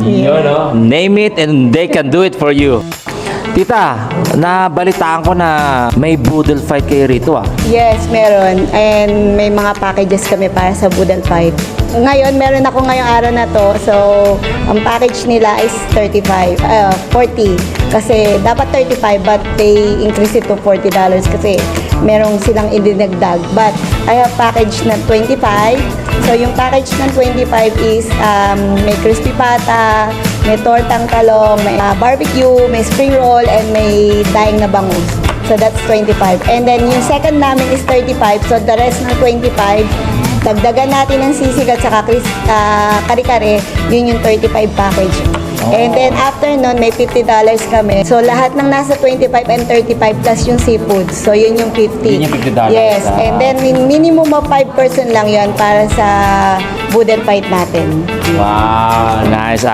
Yun, no? Name it and they can do it for you. Tita, nabalitaan ko na may boodle fight kayo rito ah. Yes, meron. And may mga packages kami para sa Boodle Fight. Ngayon, meron ako ngayong araw na to. So, ang package nila is 40. Kasi dapat 35 but they increase it to $40 kasi merong silang idinagdag. But I have package na 25. So, yung package ng 25 is may crispy pata, may tortang talong, may barbecue, may spring roll, and may daing na bangus. So, that's 25. And then, yung second namin is 35. So, the rest ng 25, dagdagan natin ng sisig at saka kare-kare, yun yung 35 package. And then, after nun, may $50 kami. So, lahat ng nasa 25 and 35 plus yung seafood. So, yun yung 50. Yun yung $50. Yes. And then, minimum of 5 person lang yun para sa Boodle Fight natin. Wow, nice.